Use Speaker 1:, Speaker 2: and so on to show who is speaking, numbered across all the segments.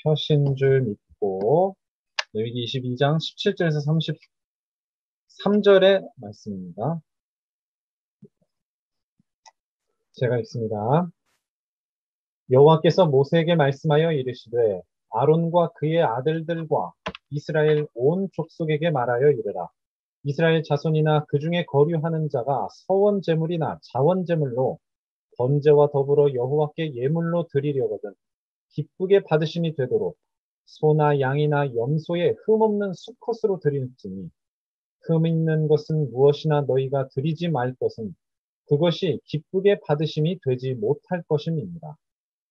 Speaker 1: 펴신 줄 믿고 레위기 22장 17절에서 33절의 말씀입니다. 제가 읽습니다. 여호와께서 모세에게 말씀하여 이르시되 아론과 그의 아들들과 이스라엘 온 족속에게 말하여 이르라. 이스라엘 자손이나 그 중에 거류하는 자가 서원 제물이나 자원 제물로 번제와 더불어 여호와께 예물로 드리려거든 기쁘게 받으심이 되도록 소나 양이나 염소의 흠없는 수컷으로 드릴지니 흠 있는 것은 무엇이나 너희가 드리지 말 것은 그것이 기쁘게 받으심이 되지 못할 것임이니라.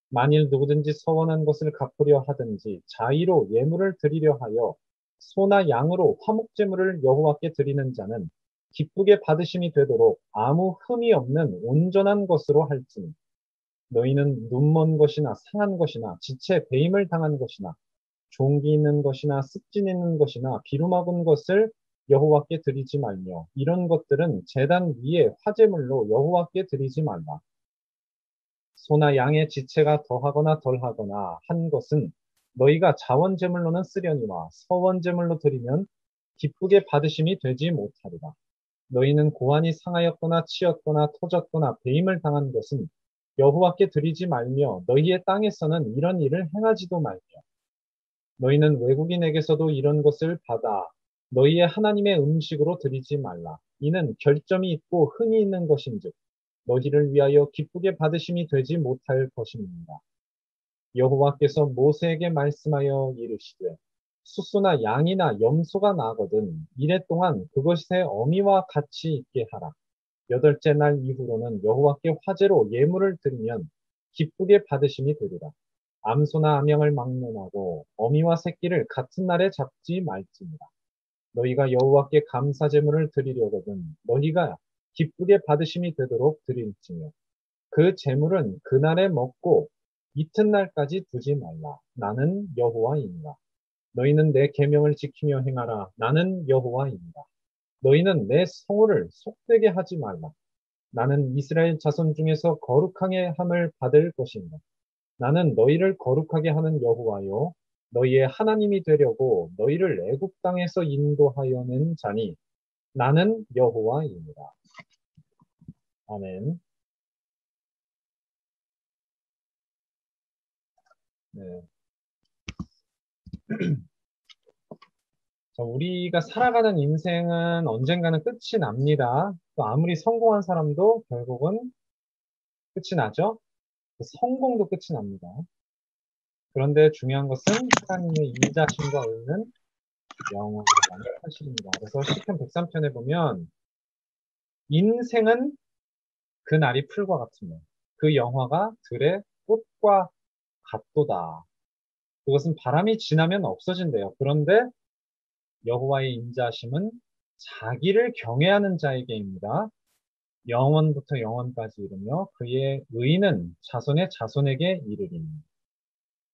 Speaker 1: 만일 누구든지 서원한 것을 갚으려 하든지 자의로 예물을 드리려 하여 소나 양으로 화목제물을 여호와께 드리는 자는 기쁘게 받으심이 되도록 아무 흠이 없는 온전한 것으로 할지니 너희는 눈먼 것이나 상한 것이나 지체 배임을 당한 것이나 종기 있는 것이나 습진 있는 것이나 기름먹은 것을 여호와께 드리지 말며 이런 것들은 제단 위에 화제물로 여호와께 드리지 말라. 소나 양의 지체가 더하거나 덜하거나 한 것은 너희가 자원제물로는 쓰려니와 서원제물로 드리면 기쁘게 받으심이 되지 못하리라. 너희는 고환이 상하였거나 치였거나 터졌거나 배임을 당한 것은 여호와께 드리지 말며 너희의 땅에서는 이런 일을 행하지도 말며 너희는 외국인에게서도 이런 것을 받아 너희의 하나님의 음식으로 드리지 말라. 이는 결점이 있고 흠이 있는 것인즉 너희를 위하여 기쁘게 받으심이 되지 못할 것입니다. 여호와께서 모세에게 말씀하여 이르시되 수수나 양이나 염소가 나거든 이래 동안 그것의 어미와 같이 있게 하라. 여덟째 날 이후로는 여호와께 화제로 예물을 드리면 기쁘게 받으심이 되리라. 암소나 암양을 막론하고 어미와 새끼를 같은 날에 잡지 말지니라. 너희가 여호와께 감사 제물을 드리려거든 너희가 기쁘게 받으심이 되도록 드릴지며 그 제물은 그날에 먹고 이튿날까지 두지 말라. 나는 여호와이니라. 너희는 내 계명을 지키며 행하라. 나는 여호와이니라. 너희는 내 성호를 속되게 하지 말라. 나는 이스라엘 자손 중에서 거룩하게 함을 받을 것이니라. 나는 너희를 거룩하게 하는 여호와요 너희의 하나님이 되려고 너희를 애굽 땅에서 인도하여 낸 자니 나는 여호와이니라. 아멘. 네. 자, 우리가 살아가는 인생은 언젠가는 끝이 납니다. 또 아무리 성공한 사람도 결국은 끝이 나죠. 성공도 끝이 납니다. 그런데 중요한 것은 하나님의 인자심과 의는 영원이라는 사실입니다. 그래서 시편 103편에 보면 인생은 그 날이 풀과 같으며 그 영화가 들의 꽃과 같도다. 그것은 바람이 지나면 없어진대요. 그런데 여호와의 인자심은 자기를 경외하는 자에게입니다. 영원부터 영원까지 이르며 그의 의는 자손의 자손에게 이르리니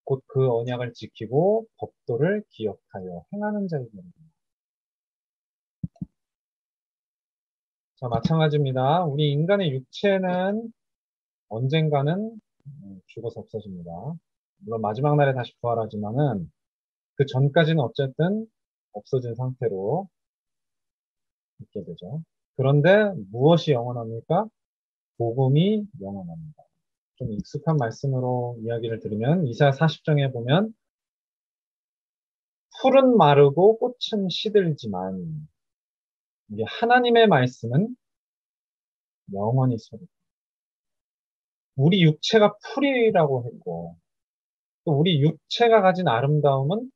Speaker 1: 곧 그 언약을 지키고 법도를 기억하여 행하는 자에게입니다. 자, 마찬가지입니다. 우리 인간의 육체는 언젠가는 죽어서 없어집니다. 물론 마지막 날에 다시 부활하지만은 그 전까지는 어쨌든 없어진 상태로 있게 되죠. 그런데 무엇이 영원합니까? 복음이 영원합니다. 좀 익숙한 말씀으로 이야기를 드리면 이사야 40장에 보면 풀은 마르고 꽃은 시들지만 이게 하나님의 말씀은 영원히 서리. 우리 육체가 풀이라고 했고 또 우리 육체가 가진 아름다움은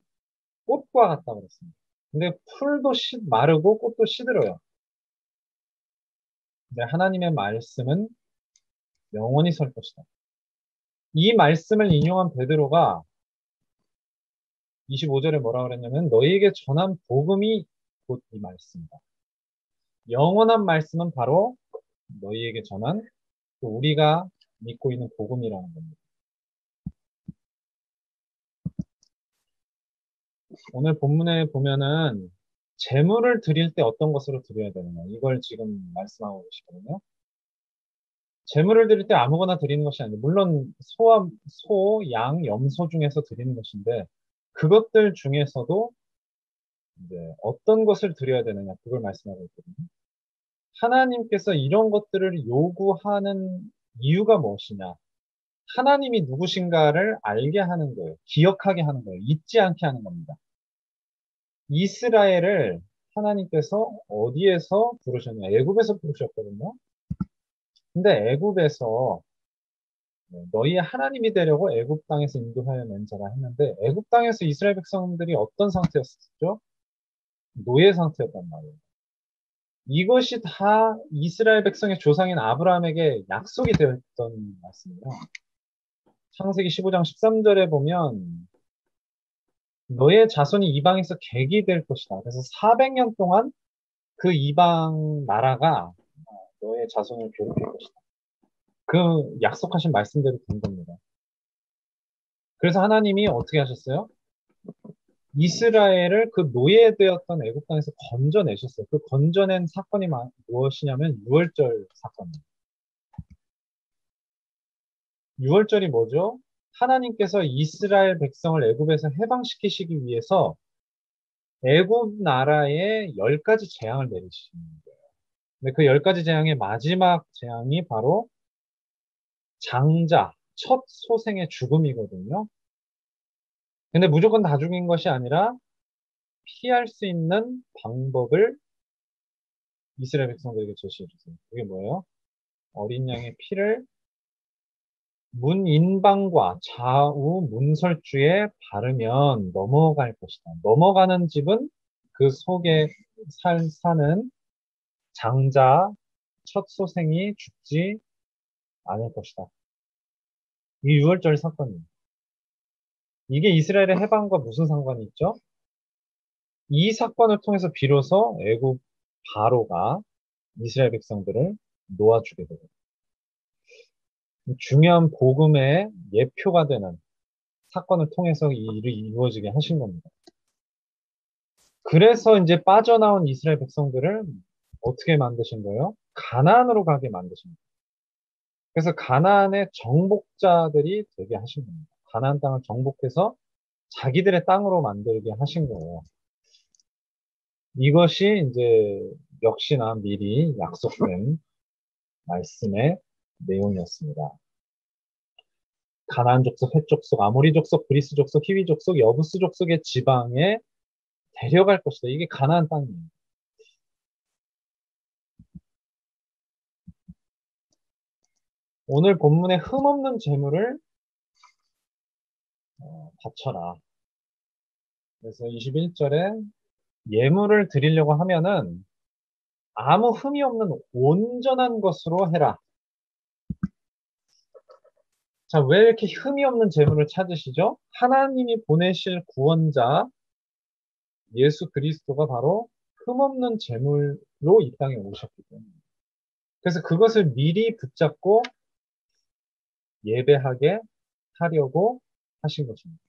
Speaker 1: 꽃과 같다고 그랬습니다. 근데 풀도 마르고 꽃도 시들어요. 근데 하나님의 말씀은 영원히 설 것이다. 이 말씀을 인용한 베드로가 25절에 뭐라 그랬냐면 너희에게 전한 복음이 곧 이 말씀이다. 영원한 말씀은 바로 너희에게 전한 또 우리가 믿고 있는 복음이라는 겁니다. 오늘 본문에 보면은 재물을 드릴 때 어떤 것으로 드려야 되느냐 이걸 지금 말씀하고 계시거든요. 제물을 드릴 때 아무거나 드리는 것이 아니에요. 물론 소, 양, 염소 중에서 드리는 것인데 그것들 중에서도 이제 어떤 것을 드려야 되느냐 그걸 말씀하고 있거든요. 하나님께서 이런 것들을 요구하는 이유가 무엇이냐? 하나님이 누구신가를 알게 하는 거예요. 기억하게 하는 거예요. 잊지 않게 하는 겁니다. 이스라엘을 하나님께서 어디에서 부르셨냐? 애굽에서 부르셨거든요. 근데 애굽에서 너희의 하나님이 되려고 애굽 땅에서 인도하여 낸 자라 했는데 애굽 땅에서 이스라엘 백성들이 어떤 상태였었죠? 노예 상태였단 말이에요. 이것이 다 이스라엘 백성의 조상인 아브라함에게 약속이 되었던 말씀이에요. 창세기 15장 13절에 보면 너의 자손이 이방에서 객이 될 것이다. 그래서 400년 동안 그 이방 나라가 너의 자손을 괴롭힐 것이다. 그 약속하신 말씀대로 된 겁니다. 그래서 하나님이 어떻게 하셨어요? 이스라엘을 그 노예되었던 애굽 땅에서 건져내셨어요. 그 건져낸 사건이 무엇이냐면 유월절 사건입니다. 유월절이 뭐죠? 하나님께서 이스라엘 백성을 애굽에서 해방시키시기 위해서 애굽 나라에 10가지 재앙을 내리시는 거예요. 근데 그 10가지 재앙의 마지막 재앙이 바로 장자, 첫 소생의 죽음이거든요. 근데 무조건 다 죽인 것이 아니라 피할 수 있는 방법을 이스라엘 백성들에게 제시해 주세요. 그게 뭐예요? 어린 양의 피를 문인방과 좌우 문설주에 바르면 넘어갈 것이다. 넘어가는 집은 그 속에 사는 장자, 첫 소생이 죽지 않을 것이다. 이 유월절 사건이에요. 이게 이스라엘의 해방과 무슨 상관이 있죠? 이 사건을 통해서 비로소 애굽 바로가 이스라엘 백성들을 놓아주게 되고 중요한 복음의 예표가 되는 사건을 통해서 이 일이 이루어지게 하신 겁니다. 그래서 이제 빠져나온 이스라엘 백성들을 어떻게 만드신 거예요? 가나안으로 가게 만드신 거예요. 그래서 가나안의 정복자들이 되게 하신 겁니다. 가나안 땅을 정복해서 자기들의 땅으로 만들게 하신 거예요. 이것이 이제 역시나 미리 약속된 말씀의 내용이었습니다. 가나안 족속, 헷 족속, 아모리 족속, 브리스 족속, 히위 족속, 여부스 족속의 지방에 데려갈 것이다. 이게 가나안 땅이에요. 오늘 본문에 흠없는 재물을 바쳐라. 그래서 21절에 예물을 드리려고 하면은 아무 흠이 없는 온전한 것으로 해라. 자, 왜 이렇게 흠이 없는 재물을 찾으시죠? 하나님이 보내실 구원자 예수 그리스도가 바로 흠없는 재물로 이 땅에 오셨기 때문에. 그래서 그것을 미리 붙잡고 예배하게 하려고 하신 것입니다.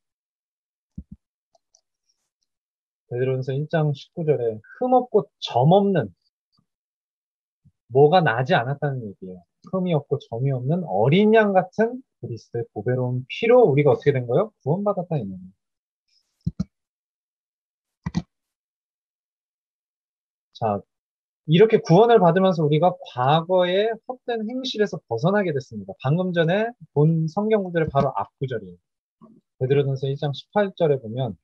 Speaker 1: 베드로전서 1장 19절에 흠없고 점없는 뭐가 나지 않았다는 얘기예요. 흠이 없고 점이 없는 어린 양 같은 그리스도의 보배로운 피로 우리가 어떻게 된 거예요? 구원받았다는 얘기예요. 자, 이렇게 구원을 받으면서 우리가 과거의 헛된 행실에서 벗어나게 됐습니다. 방금 전에 본 성경 구절의 바로 앞구절이에요. 베드로전서 1장 18절에 보면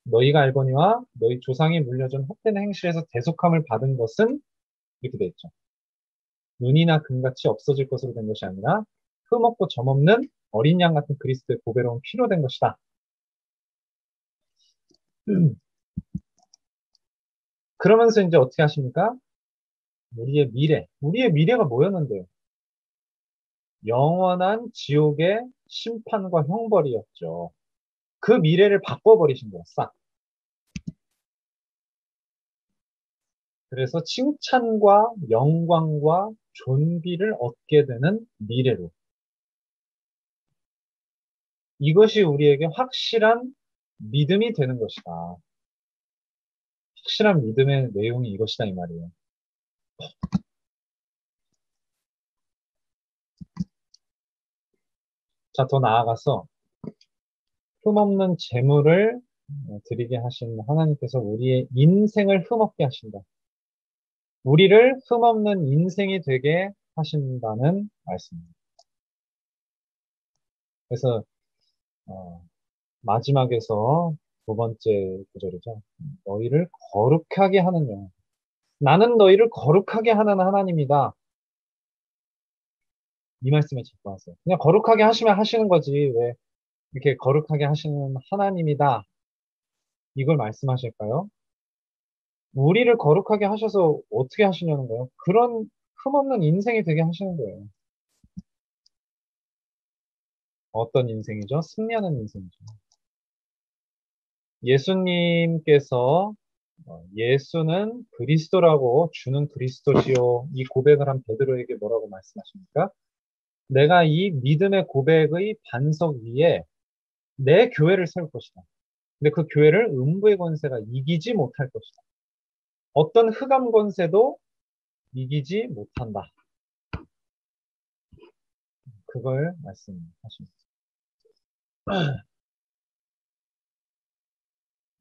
Speaker 1: 너희가 알거니와 너희 조상이 물려준 헛된 행실에서 대속함을 받은 것은 이렇게 돼 있죠. 눈이나 금같이 없어질 것으로 된 것이 아니라 흠없고 점없는 어린 양 같은 그리스도의 보배로운 피로 된 것이다. 그러면서 이제 어떻게 하십니까? 우리의 미래가 뭐였는데요? 영원한 지옥의 심판과 형벌이었죠. 그 미래를 바꿔버리신 거예요, 싹. 그래서 칭찬과 영광과 존귀를 얻게 되는 미래로. 이것이 우리에게 확실한 믿음이 되는 것이다. 확실한 믿음의 내용이 이것이다, 이 말이에요. 자, 더 나아가서 흠없는 재물을 드리게 하신 하나님께서 우리의 인생을 흠없게 하신다. 우리를 흠없는 인생이 되게 하신다는 말씀입니다. 그래서 마지막에서 두 번째 구절이죠. 너희를 거룩하게 하는 영. 나는 너희를 거룩하게 하는 하나님이다. 이 말씀에 집중하세요. 그냥 거룩하게 하시면 하시는 거지. 왜 이렇게 거룩하게 하시는 하나님이다. 이걸 말씀하실까요? 우리를 거룩하게 하셔서 어떻게 하시냐는 거예요. 그런 흠없는 인생이 되게 하시는 거예요. 어떤 인생이죠? 승리하는 인생이죠. 예수님께서 예수는 그리스도라고 주는 그리스도시요. 이 고백을 한 베드로에게 뭐라고 말씀하십니까? 내가 이 믿음의 고백의 반석 위에 내 교회를 세울 것이다. 근데 그 교회를 음부의 권세가 이기지 못할 것이다. 어떤 흑암 권세도 이기지 못한다. 그걸 말씀하십니다.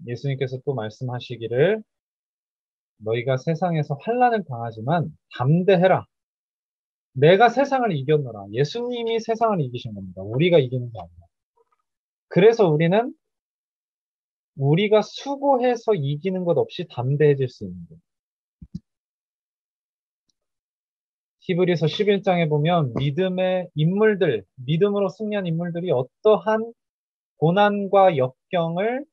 Speaker 1: 예수님께서 또 말씀하시기를 너희가 세상에서 환난을 당하지만 담대해라. 내가 세상을 이겼노라. 예수님이 세상을 이기신 겁니다. 우리가 이기는 게 아니라. 그래서 우리는 우리가 수고해서 이기는 것 없이 담대해질 수 있는 거예요. 히브리서 11장에 보면 믿음의 인물들, 믿음으로 승리한 인물들이 어떠한 고난과 역경을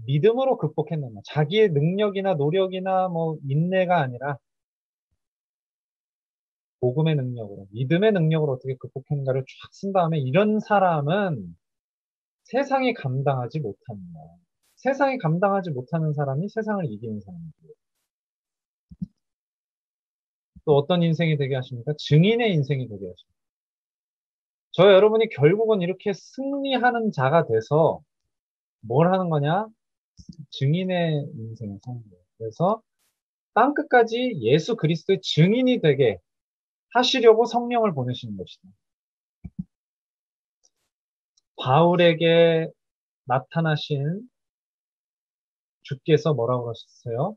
Speaker 1: 믿음으로 극복했느냐. 자기의 능력이나 노력이나 뭐 인내가 아니라 복음의 능력으로, 믿음의 능력으로 어떻게 극복했는가를 쫙 쓴 다음에 이런 사람은 세상이 감당하지 못합니다. 세상이 감당하지 못하는 사람이 세상을 이기는 사람이고요. 또 어떤 인생이 되게 하십니까? 증인의 인생이 되게 하십니다. 저 여러분이 결국은 이렇게 승리하는 자가 돼서 뭘 하는 거냐? 증인의 인생을 사는 거예요. 그래서 땅끝까지 예수 그리스도의 증인이 되게 하시려고 성령을 보내시는 것이다. 바울에게 나타나신 주께서 뭐라고 하셨어요?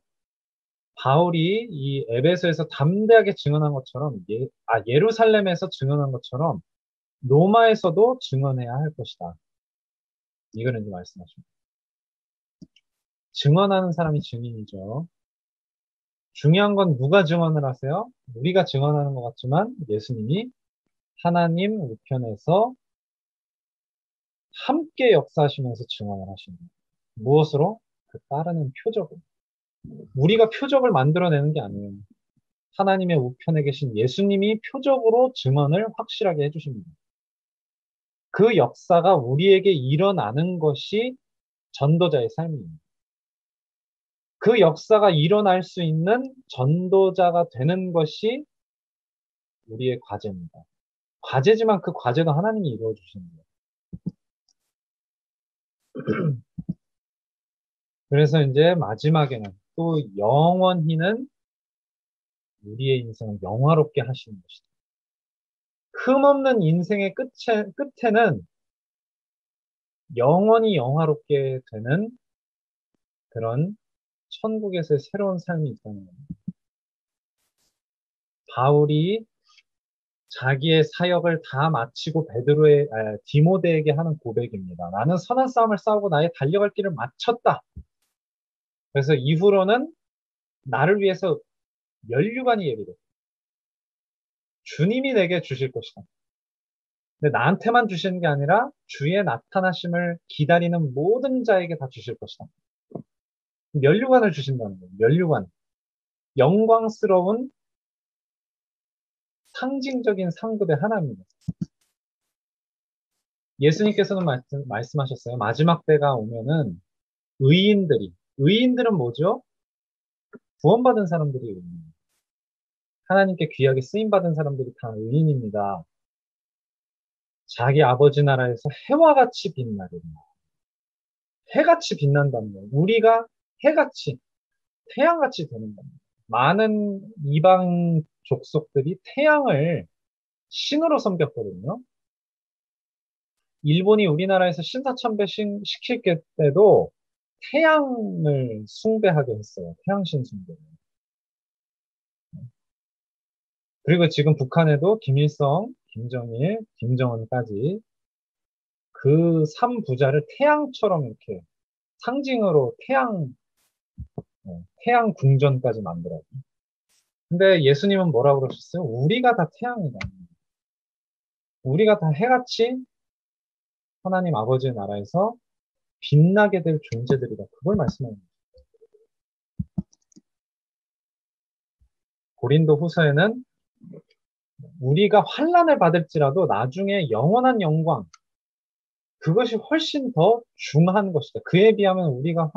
Speaker 1: 바울이 이 에베소에서 담대하게 증언한 것처럼, 예루살렘에서 증언한 것처럼 로마에서도 증언해야 할 것이다. 이거는 이제 말씀하십니다. 증언하는 사람이 증인이죠. 중요한 건 누가 증언을 하세요? 우리가 증언하는 것 같지만 예수님이 하나님 우편에서 함께 역사하시면서 증언을 하십니다. 무엇으로? 그 따르는 표적을. 우리가 표적을 만들어내는 게 아니에요. 하나님의 우편에 계신 예수님이 표적으로 증언을 확실하게 해주십니다. 그 역사가 우리에게 일어나는 것이 전도자의 삶입니다. 그 역사가 일어날 수 있는 전도자가 되는 것이 우리의 과제입니다. 과제지만 그 과제도 하나님이 이루어 주시는 거예요. 그래서 이제 마지막에는 또 영원히는 우리의 인생을 영화롭게 하시는 것이다. 흠없는 인생의 끝에는 영원히 영화롭게 되는 그런 천국에서의 새로운 삶이 있다는 겁니다. 바울이 자기의 사역을 다 마치고 디모데에게 하는 고백입니다. 나는 선한 싸움을 싸우고 나의 달려갈 길을 마쳤다. 그래서 이후로는 나를 위해서 면류관이 예비돼. 주님이 내게 주실 것이다. 근데 나한테만 주시는 게 아니라 주의 나타나심을 기다리는 모든 자에게 다 주실 것이다. 면류관을 주신다는 거예요. 면류관. 영광스러운 상징적인 상급의 하나입니다. 예수님께서는 말씀하셨어요. 마지막 때가 오면은 의인들은 뭐죠? 구원받은 사람들이 의인입니다. 하나님께 귀하게 쓰임받은 사람들이 다 의인입니다. 자기 아버지 나라에서 해와 같이 빛나리라. 해같이 빛난다는 거예요. 우리가 해같이, 태양같이 되는 겁니다. 많은 이방 족속들이 태양을 신으로 섬겼거든요. 일본이 우리나라에서 신사참배 시킬 때도 태양을 숭배하게 했어요. 태양신 숭배. 그리고 지금 북한에도 김일성, 김정일, 김정은까지 그 3부자를 태양처럼 이렇게 상징으로 태양 궁전까지 만들어요. 근데 예수님은 뭐라고 그러셨어요? 우리가 다 태양이다. 우리가 다 해같이 하나님 아버지의 나라에서 빛나게 될 존재들이다. 그걸 말씀하는 거예요. 고린도 후서에는 우리가 환난을 받을지라도 나중에 영원한 영광, 그것이 훨씬 더 중한 것이다. 그에 비하면 우리가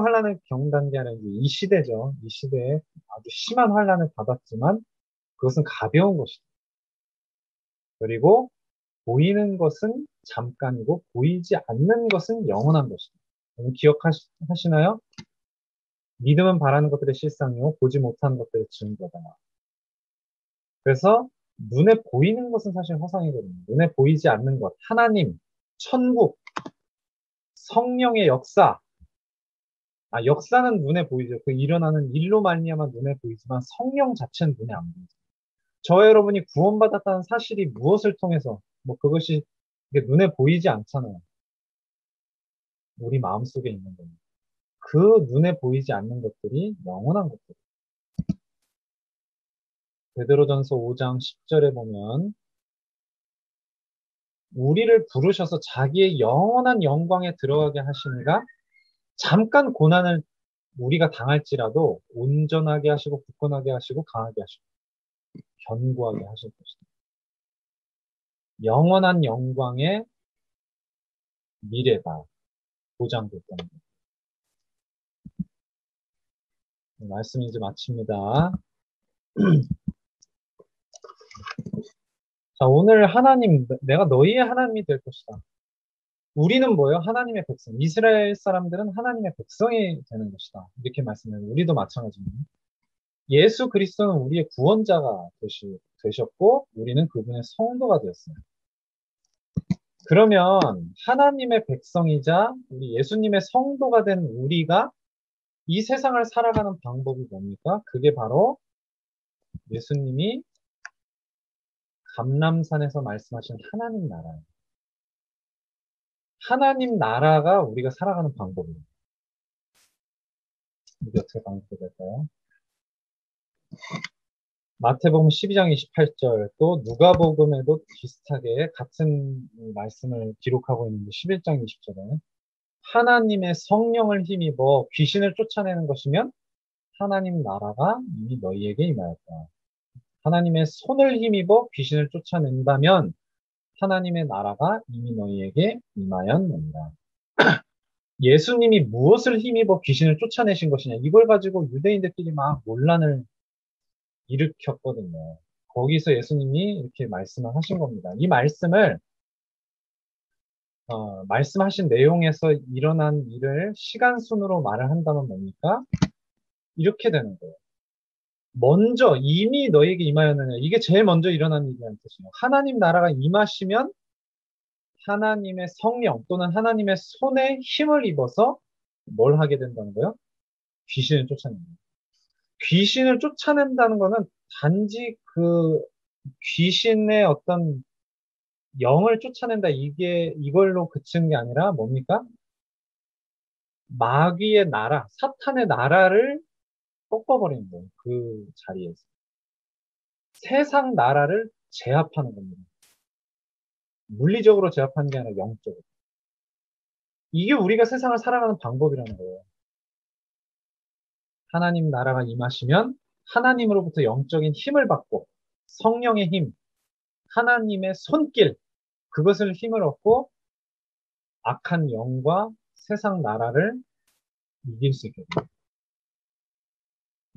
Speaker 1: 환난을 겪는 게 아니라 이제 이 시대죠. 이 시대에 아주 심한 환난을 받았지만 그것은 가벼운 것이다. 그리고 보이는 것은 잠깐이고 보이지 않는 것은 영원한 것이다. 여러분 기억하시나요? 믿음은 바라는 것들의 실상이요 보지 못하는 것들의 증거다. 그래서 눈에 보이는 것은 사실 허상이거든요. 눈에 보이지 않는 것, 하나님, 천국, 성령의 역사. 역사는 눈에 보이죠. 그 일어나는 일로 말미암아 눈에 보이지만 성령 자체는 눈에 안 보이죠. 저 여러분이 구원받았다는 사실이 무엇을 통해서 뭐 그것이 이게 눈에 보이지 않잖아요. 우리 마음속에 있는 겁니다. 그 눈에 보이지 않는 것들이 영원한 것들. 베드로전서 5장 10절에 보면 우리를 부르셔서 자기의 영원한 영광에 들어가게 하시니가 잠깐 고난을 우리가 당할지라도 온전하게 하시고 굳건하게 하시고 강하게 하시고 견고하게 하실 것이다. 영원한 영광의 미래가 보장됐다는 것. 말씀 이제 마칩니다. 자, 오늘 하나님, 내가 너희의 하나님이 될 것이다. 우리는 뭐예요? 하나님의 백성. 이스라엘 사람들은 하나님의 백성이 되는 것이다. 이렇게 말씀해요. 우리도 마찬가지입니다. 예수 그리스도는 우리의 구원자가 되셨고, 우리는 그분의 성도가 되었어요. 그러면 하나님의 백성이자 우리 예수님의 성도가 된 우리가 이 세상을 살아가는 방법이 뭡니까? 그게 바로 예수님이 감람산에서 말씀하신 하나님 나라예요. 하나님 나라가 우리가 살아가는 방법이에요. 이게 어떻게 방법될까요? 마태복음 12장 28절 또 누가복음에도 비슷하게 같은 말씀을 기록하고 있는데 11장 20절에 하나님의 성령을 힘입어 귀신을 쫓아내는 것이면 하나님 나라가 이미 너희에게 임하였다. 하나님의 손을 힘입어 귀신을 쫓아낸다면 하나님의 나라가 이미 너희에게 임하였느니라. 예수님이 무엇을 힘입어 귀신을 쫓아내신 것이냐 이걸 가지고 유대인들끼리 막 논란을 일으켰거든요. 거기서 예수님이 이렇게 말씀을 하신 겁니다. 이 말씀을 말씀하신 내용에서 일어난 일을 시간 순으로 말을 한다면 뭡니까? 이렇게 되는 거예요. 먼저 이미 너에게 임하였느냐. 이게 제일 먼저 일어난 일이라는 뜻이에요. 하나님 나라가 임하시면 하나님의 성령 또는 하나님의 손에 힘을 입어서 뭘 하게 된다는 거예요? 귀신을 쫓아낸다. 귀신을 쫓아낸다는 거는 단지 그 귀신의 어떤 영을 쫓아낸다 이걸로 그치는 게 아니라 뭡니까? 마귀의 나라, 사탄의 나라를 꺾어버리는 거예요. 그 자리에서. 세상 나라를 제압하는 겁니다. 물리적으로 제압하는 게 아니라 영적으로. 이게 우리가 세상을 살아가는 방법이라는 거예요. 하나님 나라가 임하시면 하나님으로부터 영적인 힘을 받고 성령의 힘, 하나님의 손길, 그것을 힘을 얻고 악한 영과 세상 나라를 이길 수 있게 됩니다.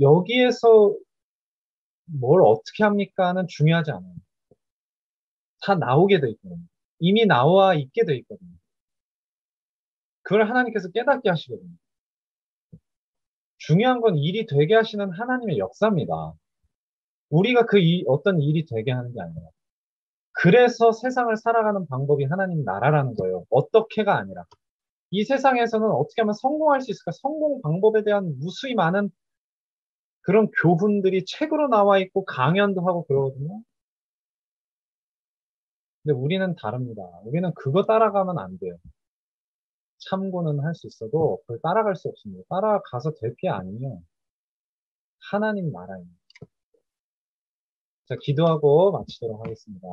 Speaker 1: 여기에서 뭘 어떻게 합니까는 중요하지 않아요. 다 나오게 돼 있거든요. 이미 나와 있게 돼 있거든요. 그걸 하나님께서 깨닫게 하시거든요. 중요한 건 일이 되게 하시는 하나님의 역사입니다. 우리가 어떤 일이 되게 하는 게 아니라 그래서 세상을 살아가는 방법이 하나님 나라라는 거예요. 어떻게가 아니라. 이 세상에서는 어떻게 하면 성공할 수 있을까? 성공 방법에 대한 무수히 많은 그런 교훈들이 책으로 나와 있고 강연도 하고 그러거든요. 근데 우리는 다릅니다. 우리는 그거 따라가면 안 돼요. 참고는 할 수 있어도 그걸 따라갈 수 없습니다. 따라가서 될 게 아니에요. 하나님 나라입니다. 자, 기도하고 마치도록 하겠습니다.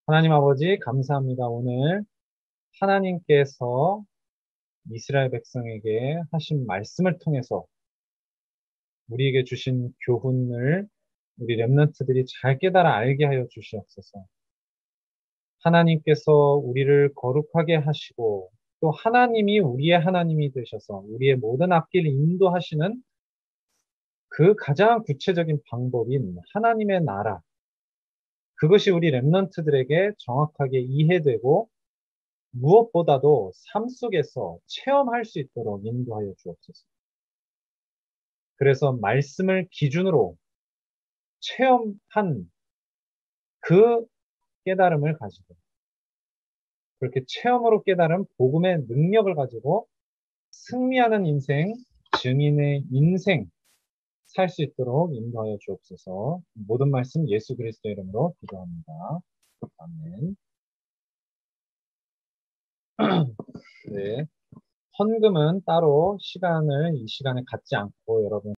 Speaker 1: 하나님 아버지, 감사합니다. 오늘 하나님께서 이스라엘 백성에게 하신 말씀을 통해서 우리에게 주신 교훈을 우리 렘넌트들이 잘 깨달아 알게 하여 주시옵소서. 하나님께서 우리를 거룩하게 하시고 또 하나님이 우리의 하나님이 되셔서 우리의 모든 앞길을 인도하시는 그 가장 구체적인 방법인 하나님의 나라, 그것이 우리 렘넌트들에게 정확하게 이해되고 무엇보다도 삶 속에서 체험할 수 있도록 인도하여 주옵소서. 그래서 말씀을 기준으로 체험한 그 깨달음을 가지고 그렇게 체험으로 깨달은 복음의 능력을 가지고 승리하는 인생, 증인의 인생 살 수 있도록 인도하여 주옵소서. 모든 말씀 예수 그리스도 이름으로 기도합니다. 아멘. 네. 헌금은 따로 시간을 이 시간에 갖지 않고 여러분